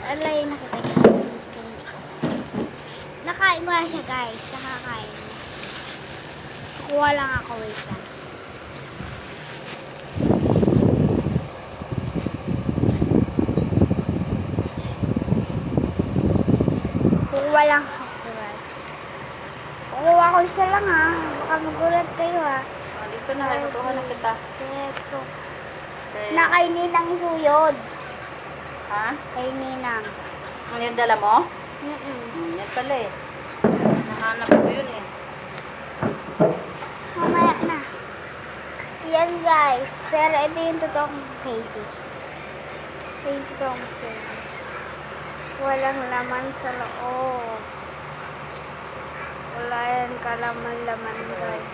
Alay, nakita niyo. Nakain ko na siya, guys. Nakakain. Kukuha lang ako, wait lang. Kukuha lang ako, guys. Kukuha ko isa lang, ha. Baka magulat kayo, ha. Dito na, kukuha na kita. Ito. Okay. Nakainin ang isuyod. Ha? Kay Ninang. Ano yung dala mo? Yan pala eh. Nahanap ko yun eh. Mamaya na. Yan, guys. Pero ito yung totoong baby. Ito yung totoong baby. Walang laman sa loob. Wala yan kalaman-laman, guys.